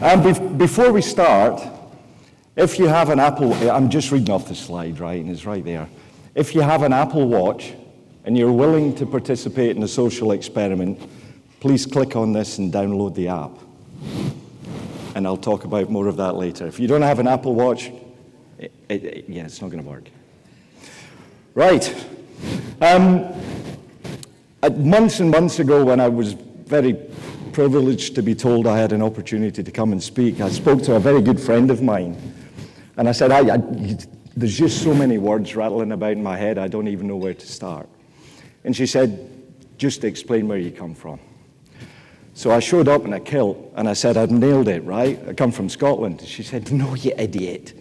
Before we start, if you have an Apple, I'm just reading off the slide, right, and it's right there. If you have an Apple Watch and you're willing to participate in a social experiment, please click on this and download the app. And I'll talk about more of that later. If you don't have an Apple Watch, it's not going to work. Right. Months and months ago, when I was very privileged to be told I had an opportunity to come and speak, I spoke to a very good friend of mine. And I said, there's just so many words rattling about in my head, I don't even know where to start. And she said, just explain where you come from. So I showed up in a kilt, and I said, I've nailed it, right? I come from Scotland. She said, no, you idiot.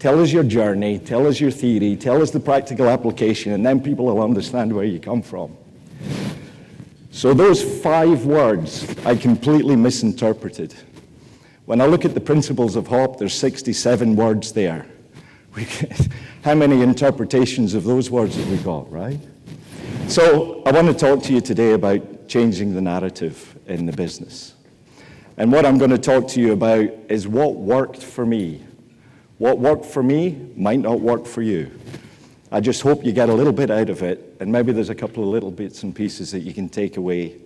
Tell us your journey, tell us your theory, tell us the practical application, and then people will understand where you come from. So those 5 words I completely misinterpreted. When I look at the principles of HOP, there's 67 words there. How many interpretations of those words have we got, right? So I want to talk to you today about changing the narrative in the business. And what I'm going to talk to you about is what worked for me. What worked for me might not work for you. I just hope you get a little bit out of it, and maybe there's a couple of little bits and pieces that you can take away.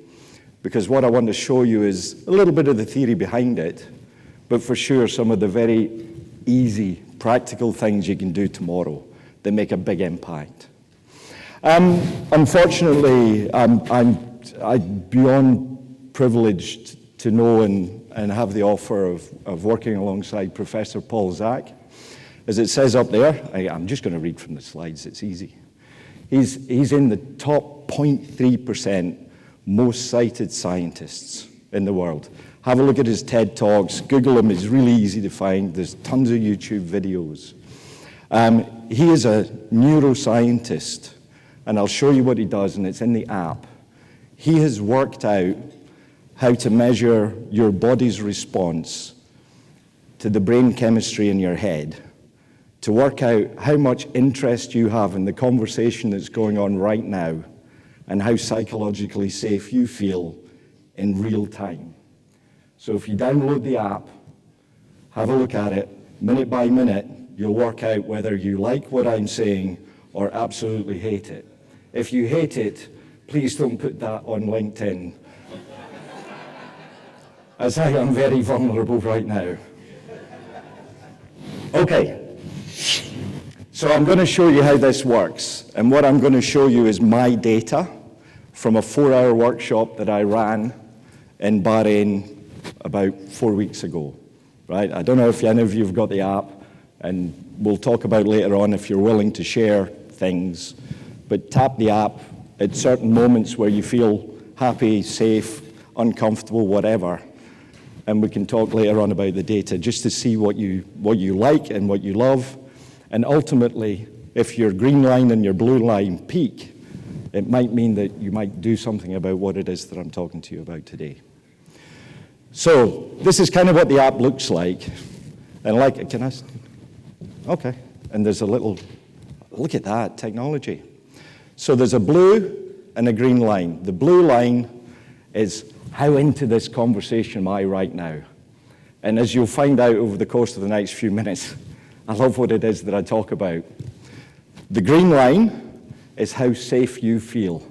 Because what I want to show you is a little bit of the theory behind it, but for sure some of the very easy, practical things you can do tomorrow that make a big impact. Unfortunately, I'm beyond privileged to know and have the offer of working alongside Professor Paul Zak. As it says up there, I'm just going to read from the slides, it's easy. He's in the top 0.3% most cited scientists in the world. Have a look at his TED Talks, Google him, it's really easy to find. There's tons of YouTube videos. He is a neuroscientist, and I'll show you what he does, and it's in the app. He has worked out how to measure your body's response to the brain chemistry in your head, to work out how much interest you have in the conversation that's going on right now and how psychologically safe you feel in real time. So if you download the app, have a look at it, minute by minute, you'll work out whether you like what I'm saying or absolutely hate it. If you hate it, please don't put that on LinkedIn, as I am very vulnerable right now. Okay. So I'm going to show you how this works, and what I'm going to show you is my data from a 4-hour workshop that I ran in Bahrain about 4 weeks ago, right? I don't know if any of you have got the app, and we'll talk about later on if you're willing to share things, but tap the app at certain moments where you feel happy, safe, uncomfortable, whatever, and we can talk later on about the data just to see what you like and what you love. And ultimately, if your green line and your blue line peak, it might mean that you might do something about what it is that I'm talking to you about today. So this is kind of what the app looks like. And okay. And there's a little, look at that, technology. So there's a blue and a green line. The blue line is how into this conversation am I right now? And as you'll find out over the course of the next few minutes, I love what it is that I talk about. The green line is how safe you feel.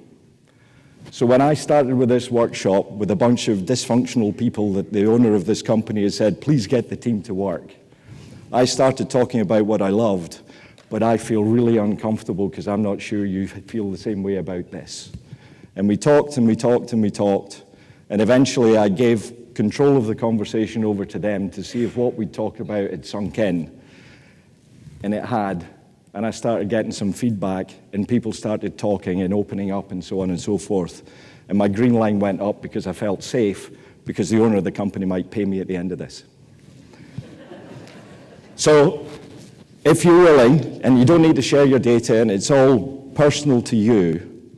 So when I started with this workshop with a bunch of dysfunctional people that the owner of this company has said, please get the team to work, I started talking about what I loved, but I feel really uncomfortable because I'm not sure you feel the same way about this. And we talked and we talked and we talked, and eventually I gave control of the conversation over to them to see if what we talked about had sunk in. And it had, and I started getting some feedback, and people started talking and opening up and so on and so forth. And my green line went up because I felt safe, because the owner of the company might pay me at the end of this. So if you're willing, and you don't need to share your data, and it's all personal to you,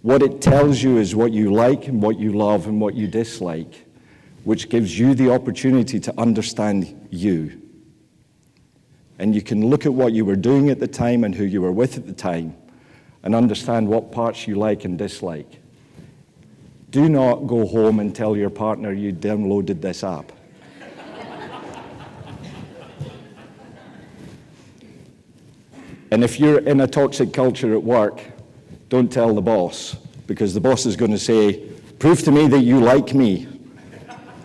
what it tells you is what you like and what you love and what you dislike, which gives you the opportunity to understand you. And you can look at what you were doing at the time and who you were with at the time and understand what parts you like and dislike. Do not go home and tell your partner you downloaded this app. And if you're in a toxic culture at work, don't tell the boss, because the boss is going to say, prove to me that you like me.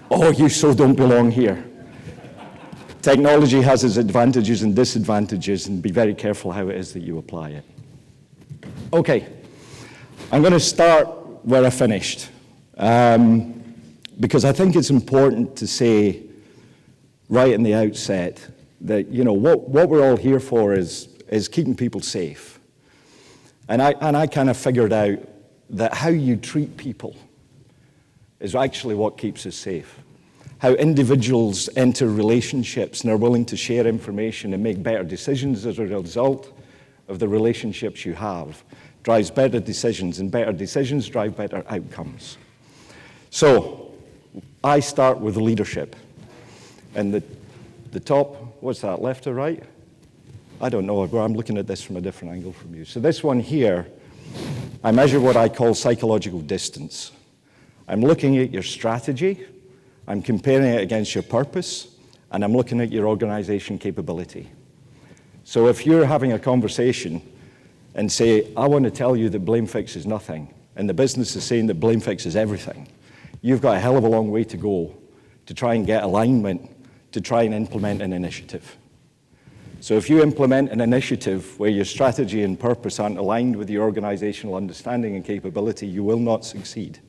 Oh, you so don't belong here. Technology has its advantages and disadvantages, and be very careful how it is that you apply it. Okay, I'm going to start where I finished, because I think it's important to say right in the outset that, you know, what we're all here for is keeping people safe. And I kind of figured out that how you treat people is actually what keeps us safe. How individuals enter relationships and are willing to share information and make better decisions as a result of the relationships you have drives better decisions, and better decisions drive better outcomes. So I start with leadership. And the top, what's that, left or right? I don't know, I'm looking at this from a different angle from you. So this one here, I measure what I call psychological distance. I'm looking at your strategy, I'm comparing it against your purpose, and I'm looking at your organization capability. So if you're having a conversation and say, I want to tell you that blame fixes nothing, and the business is saying that blame fixes everything, you've got a hell of a long way to go to try and get alignment, to try and implement an initiative. So if you implement an initiative where your strategy and purpose aren't aligned with your organizational understanding and capability, you will not succeed.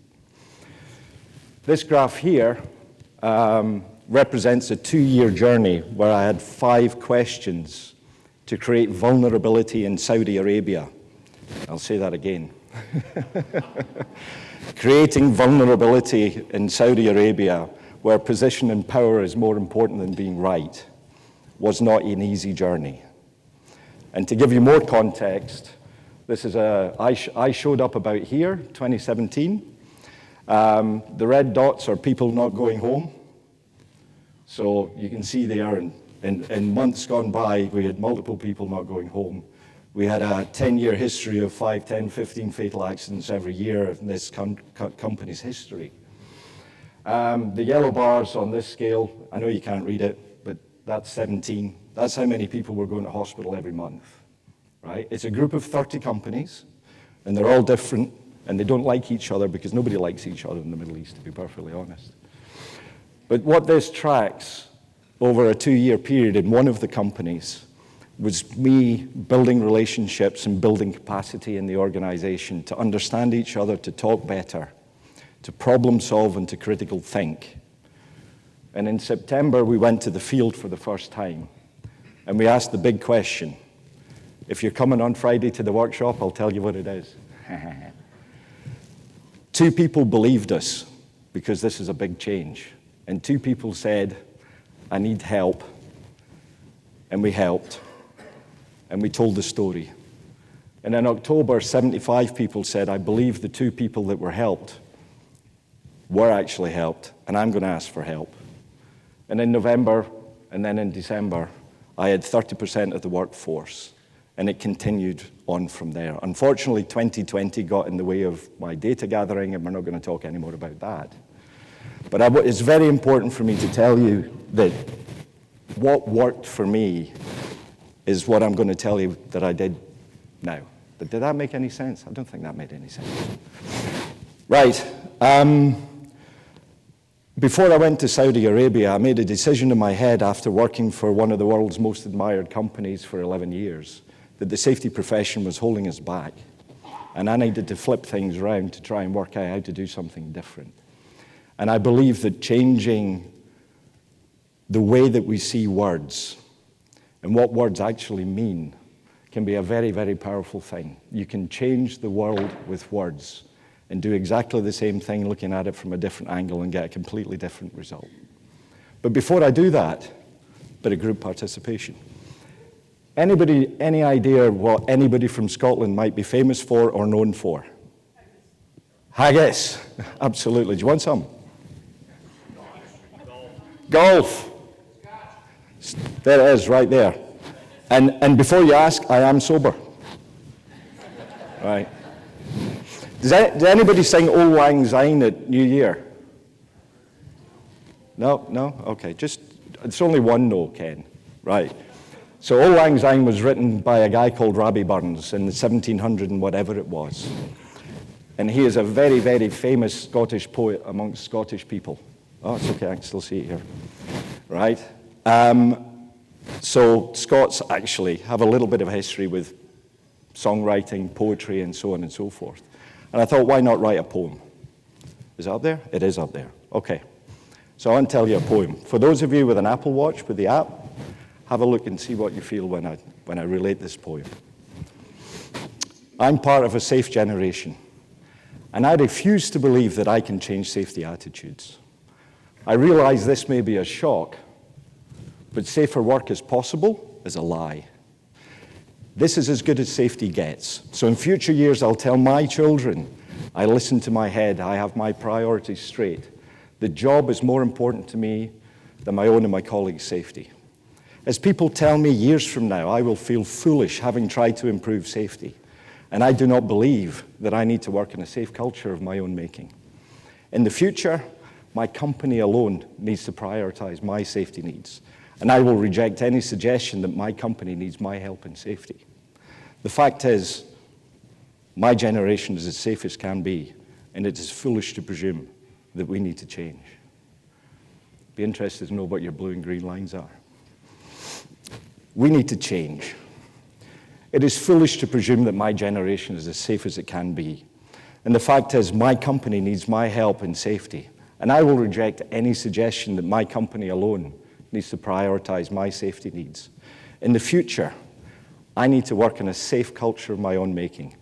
This graph here represents a 2-year journey where I had 5 questions to create vulnerability in Saudi Arabia. I'll say that again. Creating vulnerability in Saudi Arabia, where position and power is more important than being right, was not an easy journey. And to give you more context, this is I showed up about here, 2017. The red dots are people not going home. So you can see there in months gone by, we had multiple people not going home. We had a 10-year history of 5, 10, 15 fatal accidents every year in this company's history. The yellow bars on this scale, I know you can't read it, but that's 17. That's how many people were going to hospital every month, right? It's a group of 30 companies, and they're all different, and they don't like each other because nobody likes each other in the Middle East, to be perfectly honest. But what this tracks over a 2-year period in one of the companies was me building relationships and building capacity in the organization to understand each other, to talk better, to problem solve, and to critical think. And in September, we went to the field for the first time, and we asked the big question. If you're coming on Friday to the workshop, I'll tell you what it is. 2 people believed us, because this is a big change. And 2 people said, I need help. And we helped. And we told the story. And in October, 75 people said, I believe the 2 people that were helped were actually helped, and I'm going to ask for help. And in November, and then in December, I had 30% of the workforce, and it continued on from there. Unfortunately, 2020 got in the way of my data gathering, and we're not going to talk anymore about that. But it's very important for me to tell you that what worked for me is what I'm going to tell you that I did now. But did that make any sense? I don't think that made any sense. Right. Before I went to Saudi Arabia, I made a decision in my head after working for one of the world's most admired companies for 11 years that the safety profession was holding us back. And I needed to flip things around to try and work out how to do something different. And I believe that changing the way that we see words and what words actually mean can be a very, very powerful thing. You can change the world with words and do exactly the same thing looking at it from a different angle and get a completely different result. But before I do that, bit of group participation. Anybody, any idea what anybody from Scotland might be famous for or known for? Haggis. Absolutely. Do you want some? Golf. There it is, right there. And before you ask, I am sober. Right. Does anybody sing Auld Lang Syne at New Year? No? Okay. It's only one no, Ken. Right. So Auld Lang Syne was written by a guy called Rabbie Burns in the 1700 and whatever it was. And he is a very, very famous Scottish poet amongst Scottish people. Oh, it's okay, I can still see it here. Right? So Scots actually have a little bit of a history with songwriting, poetry, and so on and so forth. And I thought, why not write a poem? Is it up there? It is up there. Okay. So I want to tell you a poem. For those of you with an Apple Watch, with the app, have a look and see what you feel when I relate this poem. I'm part of a safe generation, and I refuse to believe that I can change safety attitudes. I realize this may be a shock, but safer work is possible is a lie. This is as good as safety gets. So in future years, I'll tell my children, I listen to my head, I have my priorities straight. The job is more important to me than my own and my colleagues' safety. As people tell me years from now, I will feel foolish having tried to improve safety. And I do not believe that I need to work in a safe culture of my own making. In the future, my company alone needs to prioritize my safety needs. And I will reject any suggestion that my company needs my help in safety. The fact is, my generation is as safe as can be, and it is foolish to presume that we need to change. Be interested to know what your blue and green lines are. We need to change. It is foolish to presume that my generation is as safe as it can be. And the fact is, my company needs my help in safety. And I will reject any suggestion that my company alone needs to prioritize my safety needs. In the future, I need to work in a safe culture of my own making.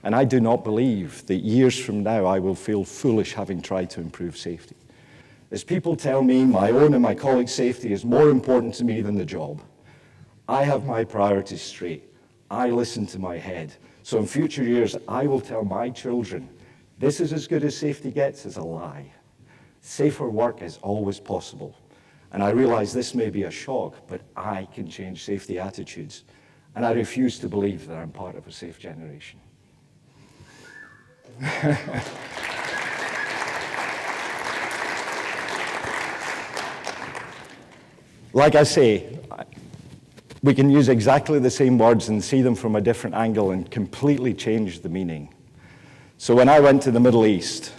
And I do not believe that years from now I will feel foolish having tried to improve safety. As people tell me my own and my colleagues' safety is more important to me than the job, I have my priorities straight. I listen to my head. So in future years, I will tell my children, this is as good as safety gets is a lie. Safer work is always possible. And I realize this may be a shock, but I can change safety attitudes. And I refuse to believe that I'm part of a safe generation. Like I say, we can use exactly the same words and see them from a different angle and completely change the meaning. So when I went to the Middle East,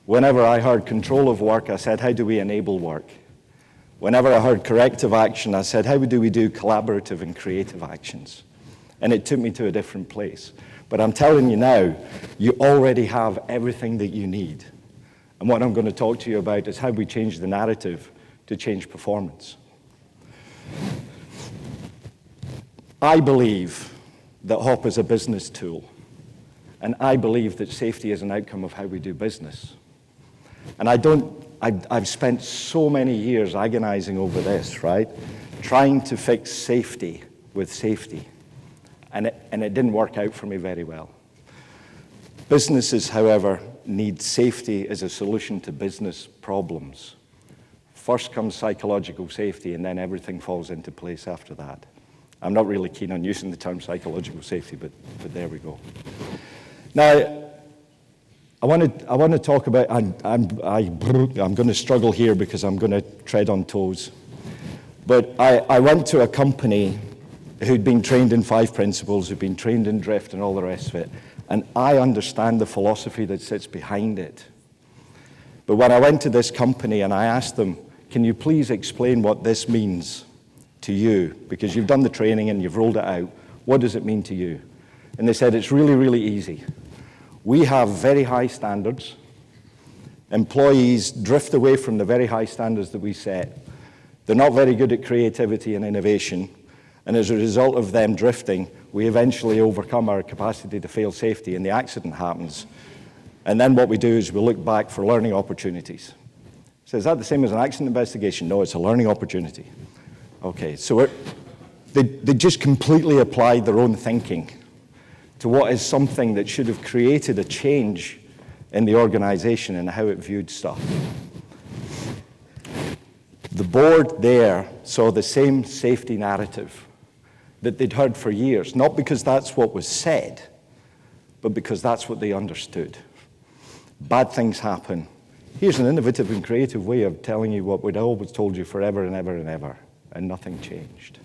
whenever I heard control of work, I said, how do we enable work? Whenever I heard corrective action, I said, how do we do collaborative and creative actions? And it took me to a different place. But I'm telling you now, you already have everything that you need. And what I'm going to talk to you about is how we change the narrative to change performance. I believe that HOP is a business tool. And I believe that safety is an outcome of how we do business. And I've spent so many years agonizing over this, right? Trying to fix safety with safety. And it didn't work out for me very well. Businesses, however, need safety as a solution to business problems. First comes psychological safety, and then everything falls into place after that. I'm not really keen on using the term psychological safety, but there we go. Now, I want to talk about, I'm going to struggle here because I'm going to tread on toes. But I went to a company who'd been trained in 5 principles, who'd been trained in drift and all the rest of it, and I understand the philosophy that sits behind it. But when I went to this company and I asked them, can you please explain what this means to you? Because you've done the training and you've rolled it out. What does it mean to you? And they said, it's really, really easy. We have very high standards. Employees drift away from the very high standards that we set. They're not very good at creativity and innovation. And as a result of them drifting, we eventually overcome our capacity to fail safety, and the accident happens. And then what we do is we look back for learning opportunities. So is that the same as an accident investigation? No, it's a learning opportunity. Okay, so they just completely applied their own thinking to what is something that should have created a change in the organization and how it viewed stuff. The board there saw the same safety narrative that they'd heard for years, not because that's what was said, but because that's what they understood. Bad things happen. Here's an innovative and creative way of telling you what we'd always told you forever and ever and ever, and nothing changed.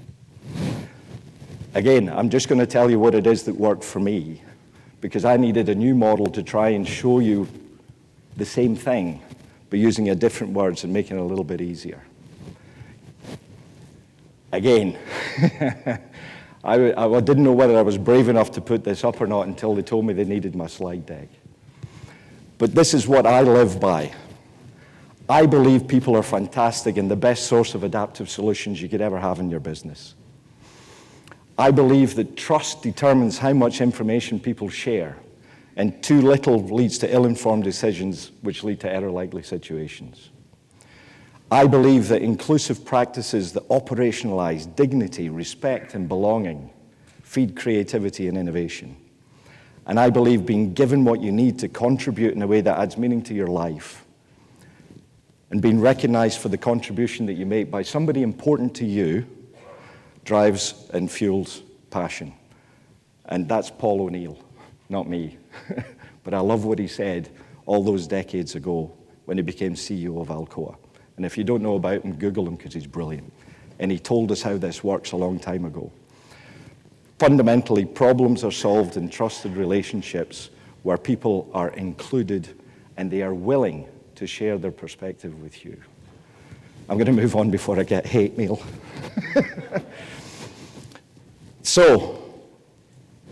Again, I'm just going to tell you what it is that worked for me, because I needed a new model to try and show you the same thing, but using a different words and making it a little bit easier. Again, I didn't know whether I was brave enough to put this up or not until they told me they needed my slide deck. But this is what I live by. I believe people are fantastic and the best source of adaptive solutions you could ever have in your business. I believe that trust determines how much information people share, and too little leads to ill-informed decisions which lead to error-likely situations. I believe that inclusive practices that operationalize dignity, respect, and belonging feed creativity and innovation. And I believe being given what you need to contribute in a way that adds meaning to your life and being recognized for the contribution that you make by somebody important to you drives and fuels passion. And that's Paul O'Neill, not me. But I love what he said all those decades ago when he became CEO of Alcoa. And if you don't know about him, Google him because he's brilliant. And he told us how this works a long time ago. Fundamentally, problems are solved in trusted relationships where people are included and they are willing to share their perspective with you. I'm going to move on before I get hate mail. So,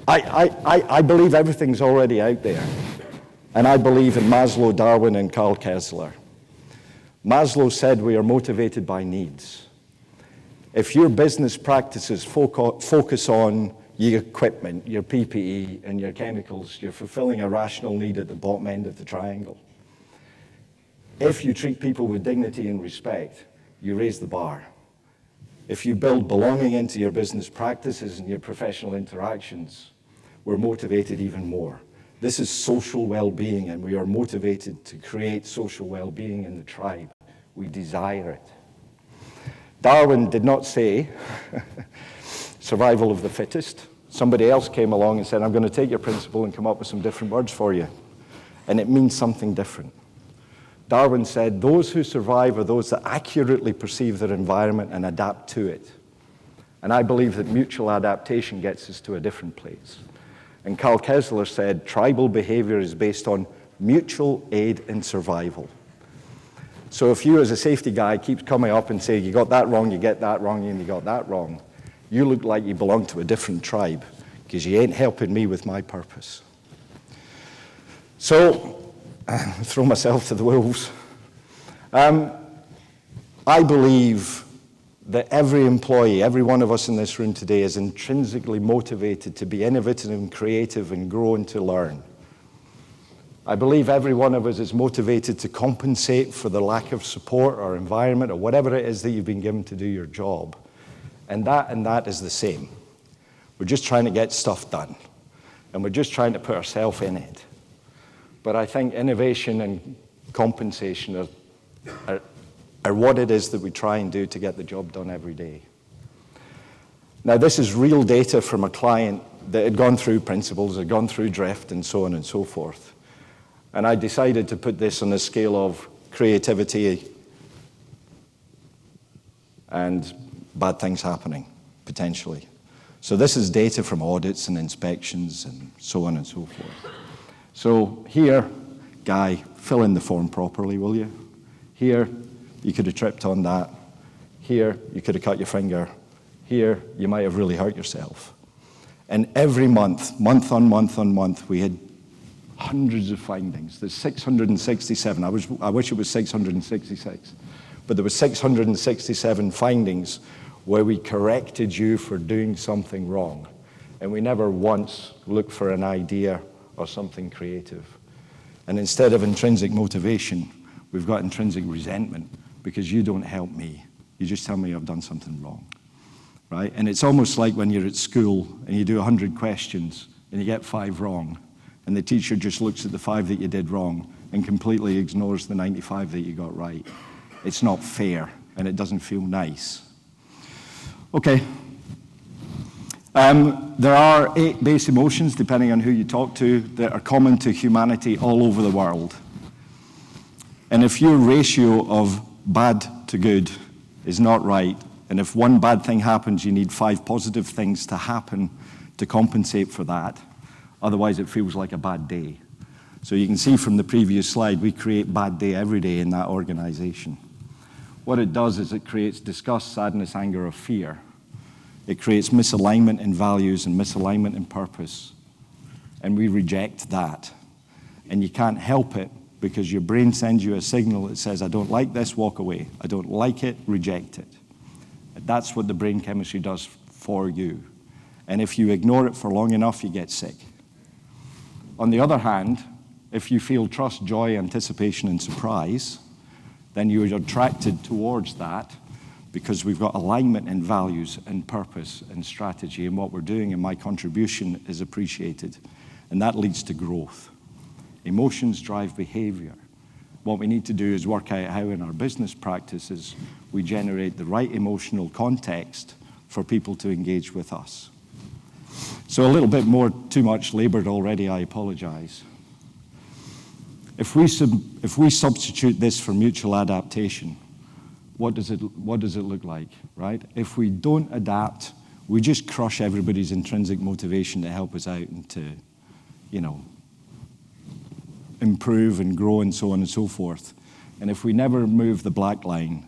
I believe everything's already out there. And I believe in Maslow, Darwin, and Karl Kessler. Maslow said we are motivated by needs. If your business practices focus on your equipment, your PPE, and your chemicals, you're fulfilling a rational need at the bottom end of the triangle. If you treat people with dignity and respect, you raise the bar. If you build belonging into your business practices and your professional interactions, we're motivated even more. This is social well-being, and we are motivated to create social well-being in the tribe. We desire it. Darwin did not say survival of the fittest. Somebody else came along and said, I'm going to take your principle and come up with some different words for you. And it means something different. Darwin said, those who survive are those that accurately perceive their environment and adapt to it. And I believe that mutual adaptation gets us to a different place. And Karl Kessler said, tribal behavior is based on mutual aid in survival. So if you as a safety guy keeps coming up and saying, you got that wrong, you get that wrong, and you got that wrong, you look like you belong to a different tribe because you ain't helping me with my purpose. So, throw myself to the wolves. I believe that every employee, every one of us in this room today is intrinsically motivated to be innovative and creative and grow and to learn. I believe every one of us is motivated to compensate for the lack of support or environment or whatever it is that you've been given to do your job. And that is the same. We're just trying to get stuff done. And we're just trying to put ourselves in it. But I think innovation and compensation are what it is that we try and do to get the job done every day. Now, this is real data from a client that had gone through principles, had gone through drift, and so on and so forth. And I decided to put this on a scale of creativity and bad things happening, potentially. So this is data from audits and inspections and so on and so forth. So here, Guy, fill in the form properly, will you? Here, you could have tripped on that. Here, you could have cut your finger. Here, you might have really hurt yourself. And every month, month on month on month, we had hundreds of findings. There's 667. I wish it was 666. But there were 667 findings where we corrected you for doing something wrong. And we never once looked for an idea or something creative. And instead of intrinsic motivation, we've got intrinsic resentment because you don't help me. You just tell me I've done something wrong, right? And it's almost like when you're at school and you do 100 questions and you get 5 wrong, and the teacher just looks at the 5 that you did wrong and completely ignores the 95 that you got right. It's not fair, and it doesn't feel nice. Okay. There are 8 base emotions, depending on who you talk to, that are common to humanity all over the world. And if your ratio of bad to good is not right, And if one bad thing happens, you need 5 positive things to happen to compensate for that. Otherwise, it feels like a bad day. So you can see from the previous slide, we create bad day every day in that organization. What it does is it creates disgust, sadness, anger, or fear. It creates misalignment in values and misalignment in purpose. And we reject that. And you can't help it because your brain sends you a signal that says, I don't like this, walk away. I don't like it, reject it. That's what the brain chemistry does for you. And if you ignore it for long enough, you get sick. On the other hand, if you feel trust, joy, anticipation, and surprise, then you're attracted towards that because we've got alignment in values and purpose and strategy, and what we're doing and my contribution is appreciated. And that leads to growth. Emotions drive behavior. What we need to do is work out how in our business practices we generate the right emotional context for people to engage with us. So a little bit more, too much labored already, I apologize. If we substitute this for mutual adaptation, what does it look like, right? If we don't adapt, we just crush everybody's intrinsic motivation to help us out and to, improve and grow and so on and so forth. And if we never move the black line,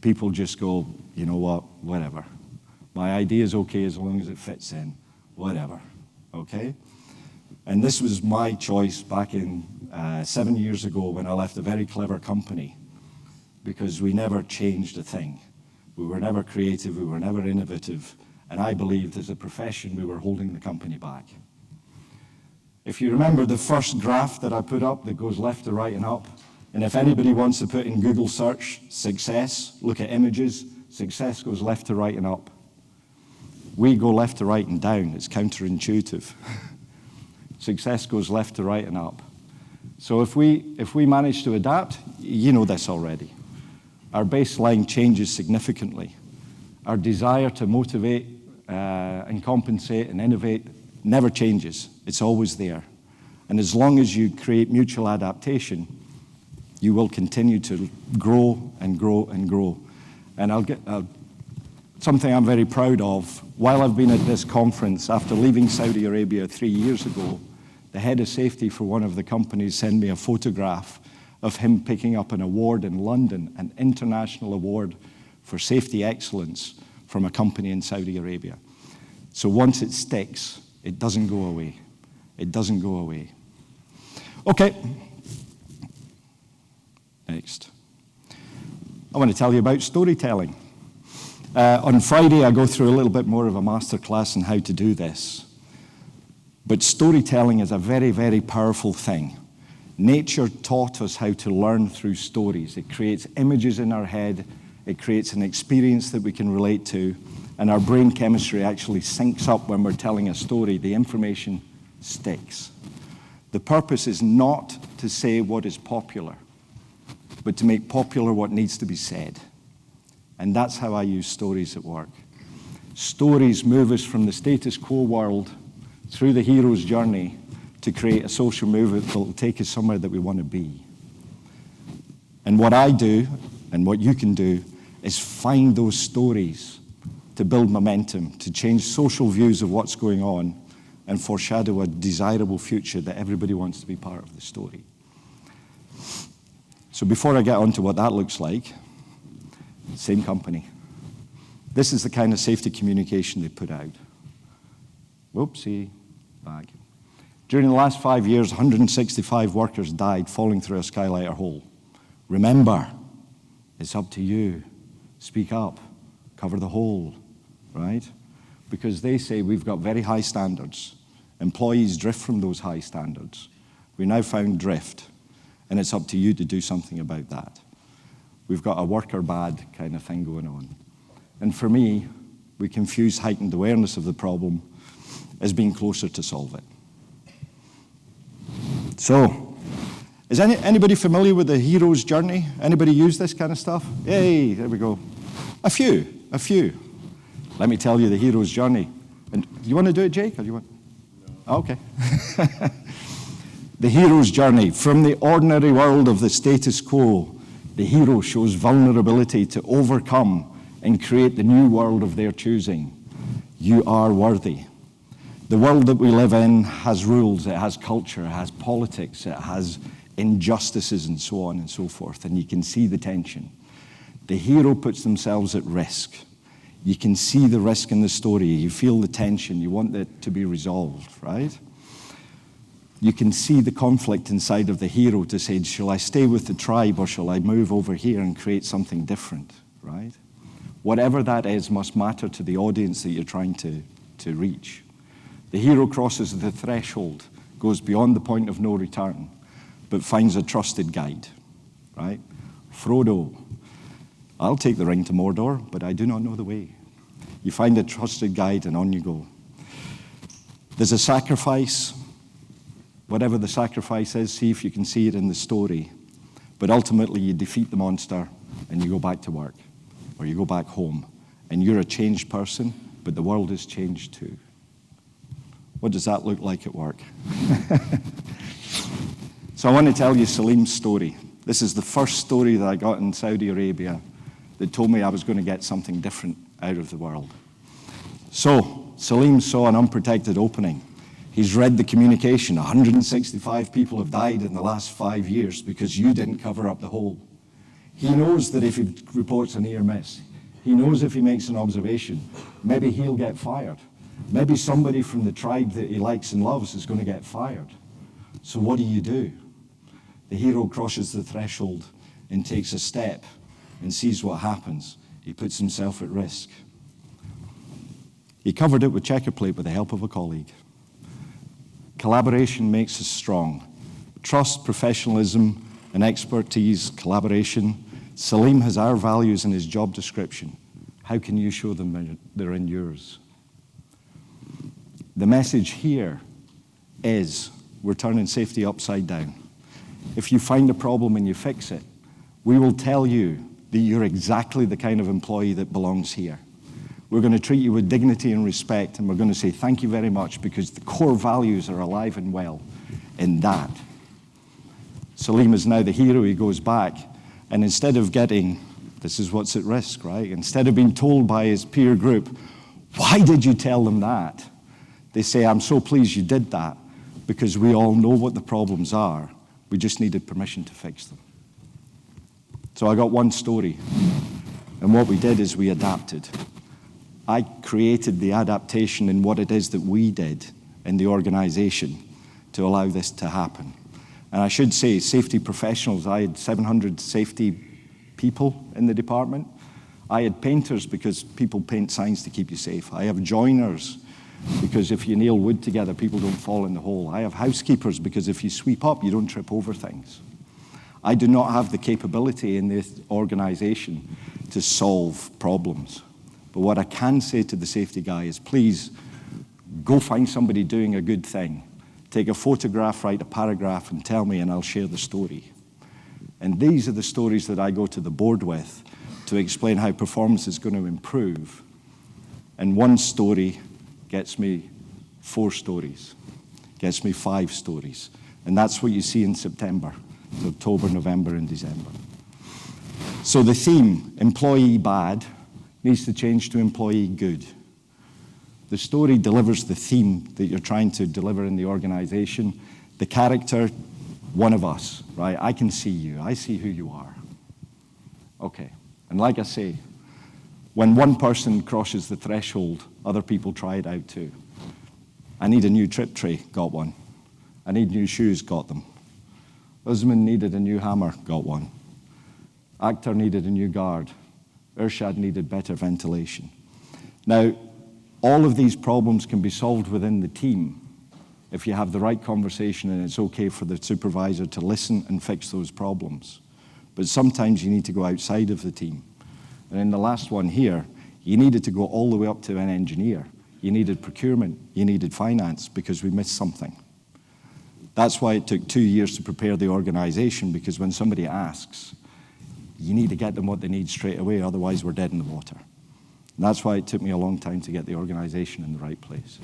people just go, you know what, whatever. My idea is okay as long as it fits in, whatever, okay? And this was my choice back in 7 years ago when I left a very clever company because we never changed a thing. We were never creative, we were never innovative, and I believed as a profession we were holding the company back. If you remember the first graph that I put up that goes left to right and up, and if anybody wants to put in Google search success, look at images, success goes left to right and up. We go left to right and down. It's counterintuitive. Success goes left to right and up. So if we manage to adapt, you know this already. Our baseline changes significantly. Our desire to motivate and compensate and innovate never changes. It's always there. And as long as you create mutual adaptation, you will continue to grow and grow and grow. And I'll get something I'm very proud of. While I've been at this conference, after leaving Saudi Arabia 3 years ago, the head of safety for one of the companies sent me a photograph of him picking up an award in London, an international award for safety excellence from a company in Saudi Arabia. So once it sticks, it doesn't go away. It doesn't go away. Okay. Next. I want to tell you about storytelling. On Friday, I go through a little bit more of a masterclass on how to do this. But storytelling is a very, very powerful thing. Nature taught us how to learn through stories. It creates images in our head. It creates an experience that we can relate to. And our brain chemistry actually syncs up when we're telling a story. The information sticks. The purpose is not to say what is popular, but to make popular what needs to be said. And that's how I use stories at work. Stories move us from the status quo world through the hero's journey to create a social movement that will take us somewhere that we want to be. And what I do, and what you can do, is find those stories to build momentum, to change social views of what's going on, and foreshadow a desirable future that everybody wants to be part of the story. So before I get on to what that looks like, same company. This is the kind of safety communication they put out. Whoopsie, back. During the last 5 years, 165 workers died falling through a skylighter hole. Remember, it's up to you. Speak up, cover the hole, right? Because they say we've got very high standards. Employees drift from those high standards. We now found drift, and it's up to you to do something about that. We've got a worker bad kind of thing going on. And for me, we confuse heightened awareness of the problem as being closer to solve it. So, is anybody familiar with the hero's journey? Anybody use this kind of stuff? Yay, there we go. A few. Let me tell you the hero's journey. And do you want to do it, Jake? Or do you want? No. Okay. The hero's journey. From the ordinary world of the status quo, the hero shows vulnerability to overcome and create the new world of their choosing. You are worthy. The world that we live in has rules, it has culture, it has politics, it has injustices and so on and so forth, and you can see the tension. The hero puts themselves at risk. You can see the risk in the story, you feel the tension, you want it to be resolved, right? You can see the conflict inside of the hero to say, shall I stay with the tribe or shall I move over here and create something different, right? Whatever that is must matter to the audience that you're trying to reach. The hero crosses the threshold, goes beyond the point of no return, but finds a trusted guide, right? Frodo, I'll take the ring to Mordor, but I do not know the way. You find a trusted guide and on you go. There's a sacrifice. Whatever the sacrifice is, see if you can see it in the story. But ultimately, you defeat the monster and you go back to work, or you go back home, and you're a changed person, but the world has changed too. What does that look like at work? So I want to tell you Salim's story. This is the first story that I got in Saudi Arabia that told me I was going to get something different out of the world. So Salim saw an unprotected opening. He's read the communication. 165 people have died in the last 5 years because you didn't cover up the hole. He knows that if he reports a near miss, he knows if he makes an observation, maybe he'll get fired. Maybe somebody from the tribe that he likes and loves is going to get fired. So what do? The hero crosses the threshold and takes a step and sees what happens. He puts himself at risk. He covered it with checker plate with the help of a colleague. Collaboration makes us strong. Trust, professionalism, and expertise, collaboration. Salim has our values in his job description. How can you show them they're in yours? The message here is we're turning safety upside down. If you find a problem and you fix it, we will tell you that you're exactly the kind of employee that belongs here. We're going to treat you with dignity and respect, and we're going to say thank you very much because the core values are alive and well in that. Salim is now the hero. He goes back, and instead of getting, this is what's at risk, right? Instead of being told by his peer group, why did you tell them that? They say, I'm so pleased you did that because we all know what the problems are. We just needed permission to fix them. So I got one story, and what we did is we adapted. I created the adaptation in what it is that we did in the organization to allow this to happen. And I should say, safety professionals, I had 700 safety people in the department. I had painters because people paint signs to keep you safe. I have joiners because if you nail wood together, people don't fall in the hole. I have housekeepers because if you sweep up, you don't trip over things. I do not have the capability in this organization to solve problems. But what I can say to the safety guy is, please, go find somebody doing a good thing. Take a photograph, write a paragraph, and tell me, and I'll share the story. And these are the stories that I go to the board with to explain how performance is going to improve. And one story gets me 4 stories, gets me 5 stories. And that's what you see in September, October, November, and December. So the theme, employee bad, needs to change to employee good. The story delivers the theme that you're trying to deliver in the organization. The character, one of us, right? I can see you. I see who you are. Okay. And like I say, when one person crosses the threshold, other people try it out too. I need a new trip tray, got one. I need new shoes, got them. Usman needed a new hammer, got one. Akhtar needed a new guard. Irshad needed better ventilation. Now, all of these problems can be solved within the team if you have the right conversation and it's okay for the supervisor to listen and fix those problems. But sometimes you need to go outside of the team. And in the last one here, you needed to go all the way up to an engineer. You needed procurement, you needed finance because we missed something. That's why it took 2 years to prepare the organization, because when somebody asks, you need to get them what they need straight away, otherwise we're dead in the water. And that's why it took me a long time to get the organization in the right place.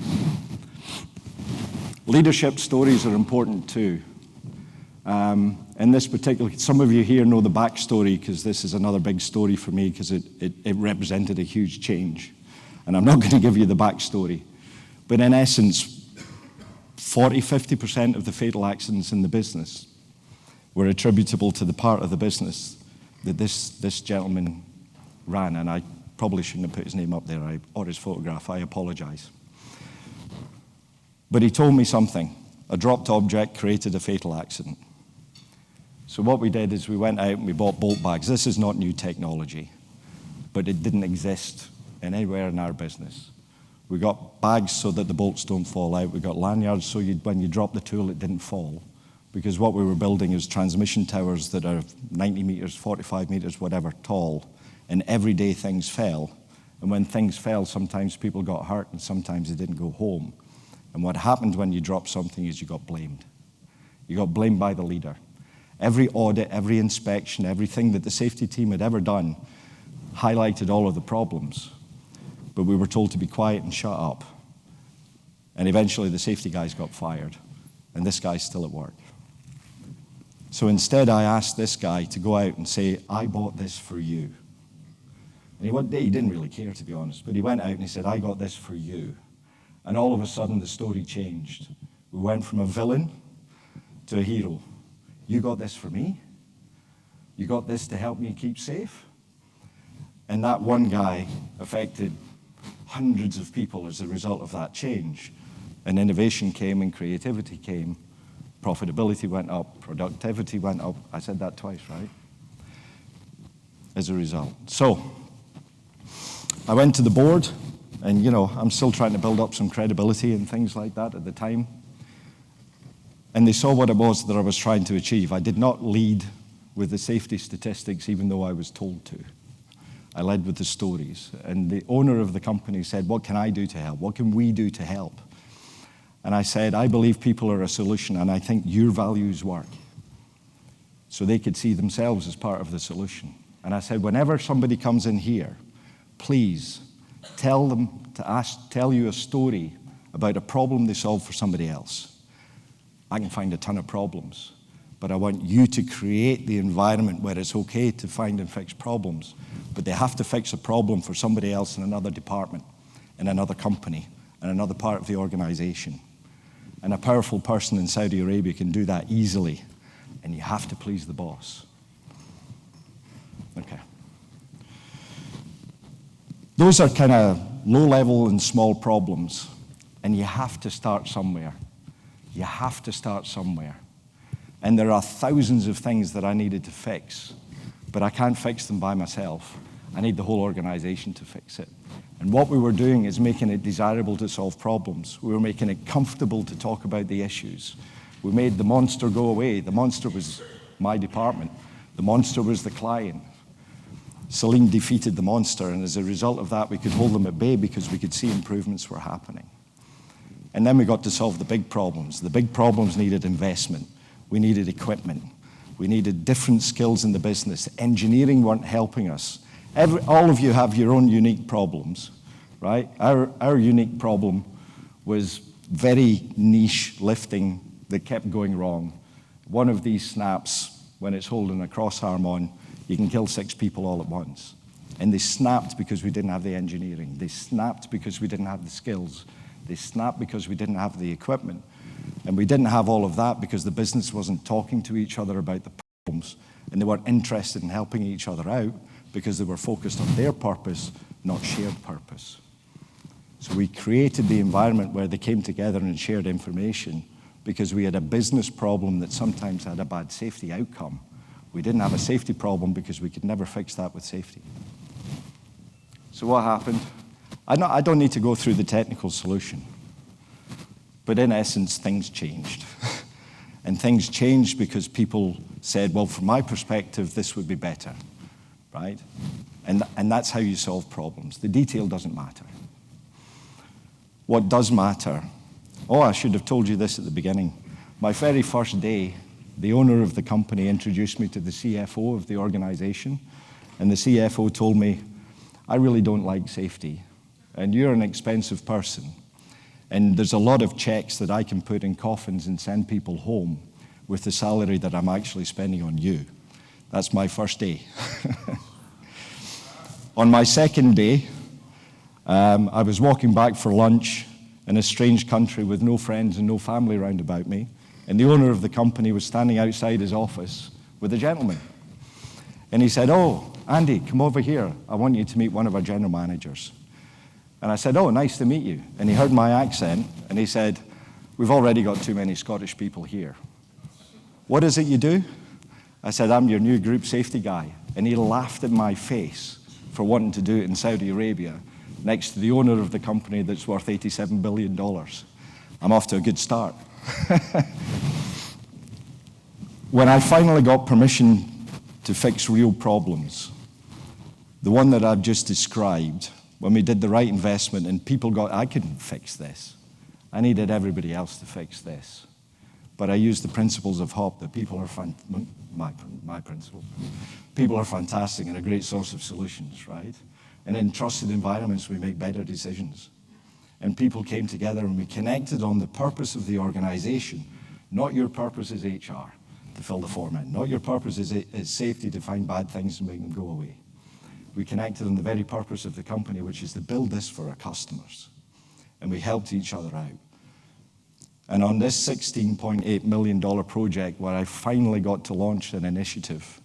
Leadership stories are important too. In this particular, some of you here know the backstory because this is another big story for me because it represented a huge change. And I'm not going to give you the backstory. But in essence, 40-50% of the fatal accidents in the business were attributable to the part of the business that this gentleman ran. And I probably shouldn't have put his name up there or his photograph. I apologize. But he told me something. A dropped object created a fatal accident. So what we did is we went out and we bought bolt bags. This is not new technology, but it didn't exist anywhere in our business. We got bags so that the bolts don't fall out. We got lanyards so when you drop the tool, it didn't fall. Because what we were building is transmission towers that are 90 meters, 45 meters, whatever, tall. And every day things fell. And when things fell, sometimes people got hurt and sometimes they didn't go home. And what happened when you dropped something is you got blamed. You got blamed by the leader. Every audit, every inspection, everything that the safety team had ever done highlighted all of the problems. But we were told to be quiet and shut up. And eventually the safety guys got fired. And this guy's still at work. So instead I asked this guy to go out and say, I bought this for you. And he didn't really care, to be honest, but he went out and he said, I got this for you. And all of a sudden the story changed. We went from a villain to a hero. You got this for me? You got this to help me keep safe? And that one guy affected hundreds of people as a result of that change. And innovation came and creativity came. Profitability went up, productivity went up. I said that twice, right? As a result. So I went to the board, and I'm still trying to build up some credibility and things like that at the time. And they saw what it was that I was trying to achieve. I did not lead with the safety statistics, even though I was told to. I led with the stories. And the owner of the company said, what can I do to help? What can we do to help? And I said, I believe people are a solution, and I think your values work. So they could see themselves as part of the solution. And I said, whenever somebody comes in here, please tell them to tell you a story about a problem they solved for somebody else. I can find a ton of problems, but I want you to create the environment where it's okay to find and fix problems, but they have to fix a problem for somebody else in another department, in another company, in another part of the organization. And a powerful person in Saudi Arabia can do that easily, and you have to please the boss. Okay. Those are kind of low-level and small problems, and you have to start somewhere. You have to start somewhere. And there are thousands of things that I needed to fix, but I can't fix them by myself. I need the whole organization to fix it. And what we were doing is making it desirable to solve problems. We were making it comfortable to talk about the issues. We made the monster go away. The monster was my department. The monster was the client. Celine defeated the monster, and as a result of that, we could hold them at bay because we could see improvements were happening. And then we got to solve the big problems. The big problems needed investment. We needed equipment. We needed different skills in the business. Engineering weren't helping us. All of you have your own unique problems, right? Our unique problem was very niche lifting that kept going wrong. One of these snaps, when it's holding a crossarm on, you can kill 6 people all at once. And they snapped because we didn't have the engineering. They snapped because we didn't have the skills. They snapped because we didn't have the equipment. And we didn't have all of that because the business wasn't talking to each other about the problems, and they weren't interested in helping each other out because they were focused on their purpose, not shared purpose. So we created the environment where they came together and shared information because we had a business problem that sometimes had a bad safety outcome. We didn't have a safety problem because we could never fix that with safety. So what happened? I don't need to go through the technical solution, but in essence, things changed. And things changed because people said, well, from my perspective, this would be better, right? And that's how you solve problems. The detail doesn't matter. What does matter? Oh, I should have told you this at the beginning. My very first day, the owner of the company introduced me to the CFO of the organization, and the CFO told me, I really don't like safety, and you're an expensive person, and there's a lot of checks that I can put in coffins and send people home, with the salary that I'm actually spending on you. That's my first day. On my second day, I was walking back for lunch in a strange country with no friends and no family round about me, and the owner of the company was standing outside his office with a gentleman. And he said, "Oh, Andy, come over here. I want you to meet one of our general managers." And I said, "Oh, nice to meet you." And he heard my accent, and he said, "We've already got too many Scottish people here. What is it you do?" I said, "I'm your new group safety guy." And he laughed in my face for wanting to do it in Saudi Arabia, next to the owner of the company that's worth $87 billion. I'm off to a good start. When I finally got permission to fix real problems, the one that I've just described, when we did the right investment and people got, I couldn't fix this. I needed everybody else to fix this. But I used the principles of HOP, that people are my principle. People are fantastic and a great source of solutions, right? And in trusted environments, we make better decisions. And people came together and we connected on the purpose of the organization. Not your purpose is HR, to fill the form in. Not your purpose is safety, to find bad things and make them go away. We connected on the very purpose of the company, which is to build this for our customers. And we helped each other out. And on this $16.8 million project, where I finally got to launch an initiative,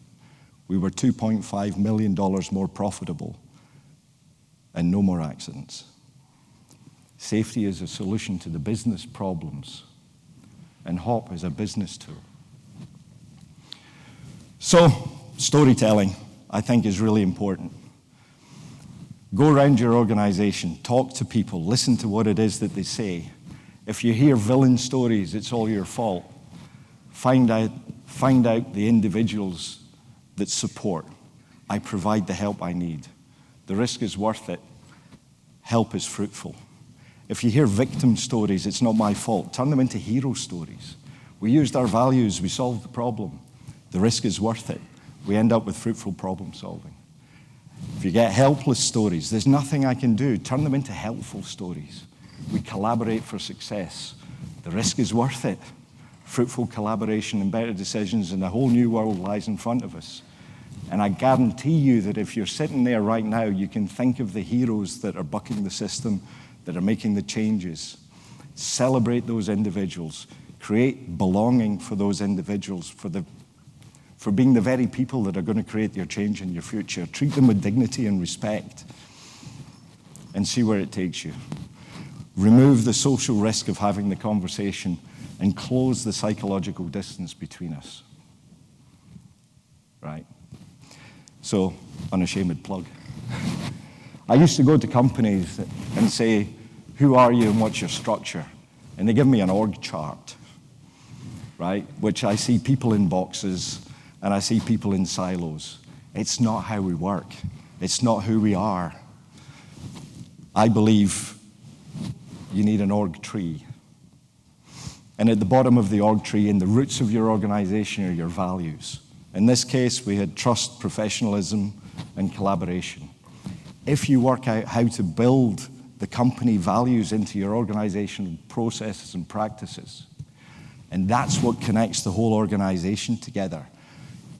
we were $2.5 million more profitable and no more accidents. Safety is a solution to the business problems, and HOP is a business tool. So, storytelling, I think, is really important. Go around your organization, talk to people, listen to what it is that they say. If you hear villain stories, it's all your fault. Find out the individuals that support. I provide the help I need. The risk is worth it. Help is fruitful. If you hear victim stories, it's not my fault. Turn them into hero stories. We used our values, we solved the problem. The risk is worth it. We end up with fruitful problem solving. If you get helpless stories, there's nothing I can do. Turn them into helpful stories. We collaborate for success. The risk is worth it. Fruitful collaboration and better decisions, and a whole new world lies in front of us. And I guarantee you that if you're sitting there right now, you can think of the heroes that are bucking the system, that are making the changes. Celebrate those individuals. Create belonging for those individuals, for being the very people that are going to create your change in your future. Treat them with dignity and respect, and see where it takes you. Remove the social risk of having the conversation and close the psychological distance between us. Right? So, unashamed plug. I used to go to companies and say, "Who are you and what's your structure?" And they give me an org chart, right? Which I see people in boxes and I see people in silos. It's not how we work. It's not who we are. I believe you need an org tree. And at the bottom of the org tree, in the roots of your organization, are your values. In this case, we had trust, professionalism, and collaboration. If you work out how to build the company values into your organizational processes and practices, and that's what connects the whole organization together.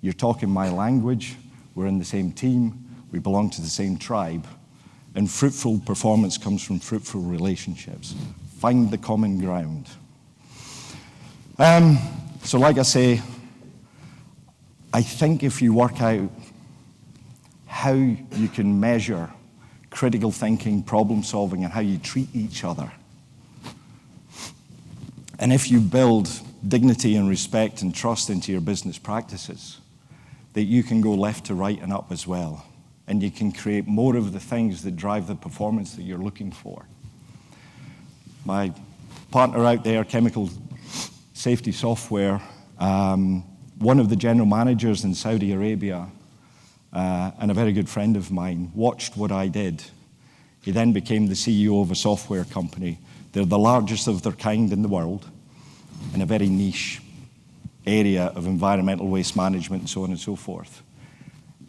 You're talking my language, we're in the same team, we belong to the same tribe, and fruitful performance comes from fruitful relationships. Find the common ground. So like I say, I think if you work out how you can measure critical thinking, problem solving, and how you treat each other, and if you build dignity and respect and trust into your business practices, that you can go left to right and up as well. And you can create more of the things that drive the performance that you're looking for. My partner out there, Chemical Safety Software, one of the general managers in Saudi Arabia, and a very good friend of mine, watched what I did. He then became the CEO of a software company. They're the largest of their kind in the world, in a very niche area of environmental waste management and so on and so forth.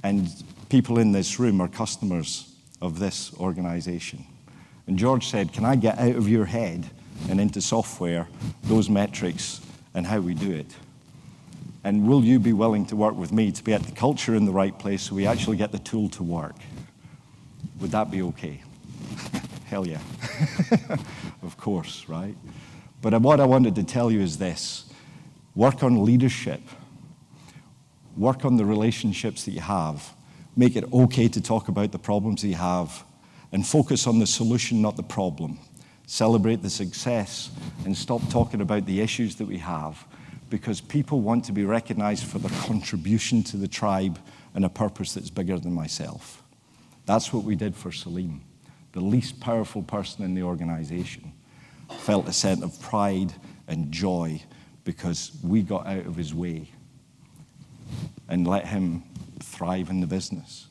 And people in this room are customers of this organization. And George said, "Can I get out of your head and into software those metrics and how we do it?" And will you be willing to work with me to get the culture in the right place so we actually get the tool to work? Would that be okay? Hell yeah. Of course, right? But what I wanted to tell you is this. Work on leadership. Work on the relationships that you have. Make it okay to talk about the problems that you have. And focus on the solution, not the problem. Celebrate the success and stop talking about the issues that we have, because people want to be recognized for their contribution to the tribe and a purpose that's bigger than myself. That's what we did for Salim. The least powerful person in the organization felt a sense of pride and joy because we got out of his way and let him thrive in the business.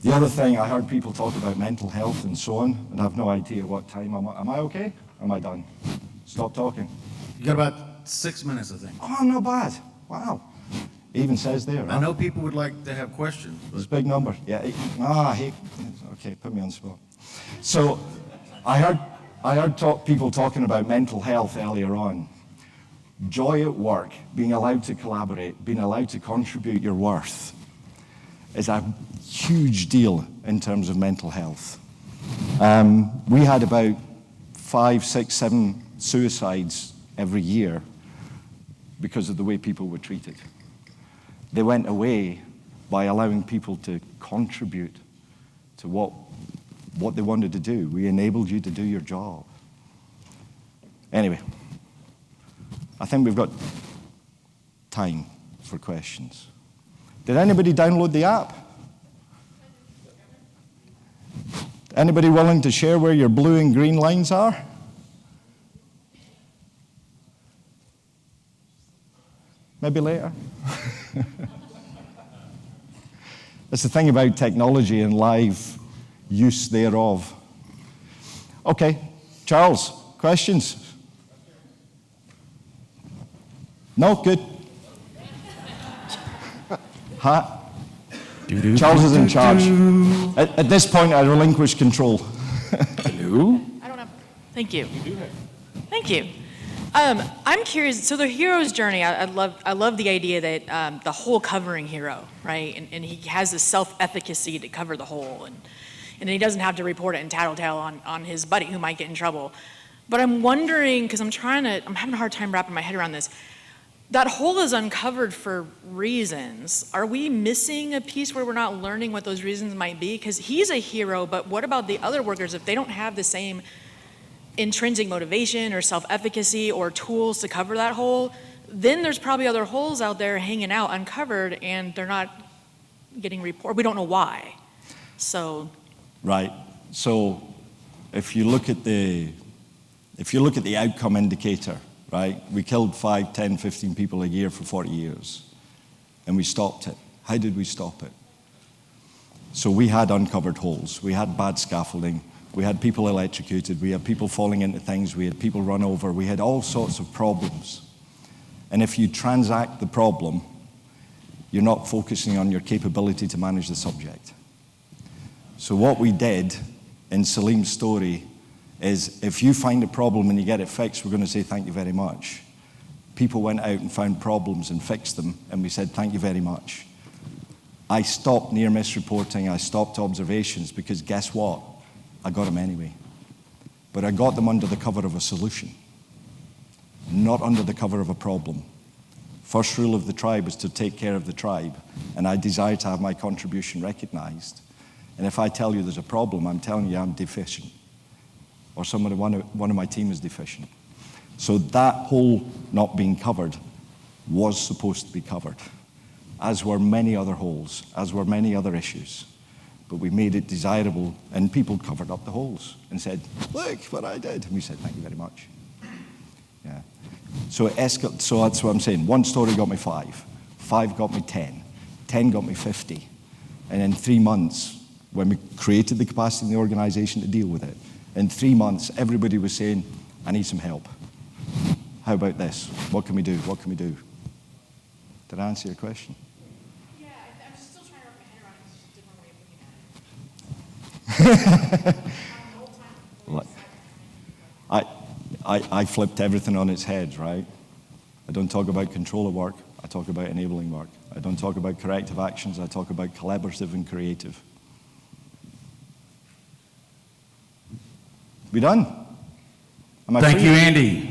The other thing, I heard people talk about mental health and so on, and I have no idea what time am I okay? Or am I done? Stop talking. You got about 6 minutes, I think. Oh, not bad. Wow. Even says there. I know people would like to have questions. It's a big number. Yeah. Okay, put me on the spot. So I heard people talking about mental health earlier on. Joy at work, being allowed to collaborate, being allowed to contribute your worth is a huge deal in terms of mental health. We had about 5, 6, 7 suicides every year because of the way people were treated. They went away by allowing people to contribute to what they wanted to do. We enabled you to do your job. Anyway, I think we've got time for questions. Did anybody download the app? Anybody willing to share where your blue and green lines are? Maybe later. That's the thing about technology and live use thereof. Okay, Charles, questions? No? Good. Huh? Charles is in charge. At this point, I relinquish control. Hello? I don't have. Thank you. You do have. Thank you. I'm curious. So the hero's journey, I love the idea that the whole covering hero, right? And he has this self-efficacy to cover the whole, and he doesn't have to report it and tattletale on his buddy who might get in trouble. But I'm wondering, because I'm having a hard time wrapping my head around this. That hole is uncovered for reasons. Are we missing a piece where we're not learning what those reasons might be? Because he's a hero, but what about the other workers if they don't have the same intrinsic motivation or self-efficacy or tools to cover that hole? Then there's probably other holes out there hanging out uncovered, and they're not getting reported. We don't know why. So. Right. So if you look at the outcome indicator, right? We killed 5, 10, 15 people a year for 40 years, and we stopped it. How did we stop it? So we had uncovered holes. We had bad scaffolding. We had people electrocuted. We had people falling into things. We had people run over. We had all sorts of problems. And if you transact the problem, you're not focusing on your capability to manage the subject. So what we did in Salim's story is if you find a problem and you get it fixed, we're going to say thank you very much. People went out and found problems and fixed them, and we said thank you very much. I stopped near-miss reporting. I stopped observations because guess what? I got them anyway. But I got them under the cover of a solution, not under the cover of a problem. First rule of the tribe is to take care of the tribe, and I desire to have my contribution recognized. And if I tell you there's a problem, I'm telling you I'm deficient. Or one of my team is deficient. So that hole not being covered was supposed to be covered, as were many other holes, as were many other issues. But we made it desirable, and people covered up the holes and said, look what I did. And we said, thank you very much. Yeah. So that's what I'm saying. One story got me 5. 5 got me 10. 10 got me 50. And in 3 months, when we created the capacity in the organization to deal with it, in 3 months, everybody was saying, I need some help. How about this? What can we do? What can we do? Did I answer your question? Yeah, I'm still trying to wrap my head around it. It's a different way of looking at it. I flipped everything on its head, right? I don't talk about control at work. I talk about enabling work. I don't talk about corrective actions, I talk about collaborative and creative. We done? Am I Thank free? you, Andy.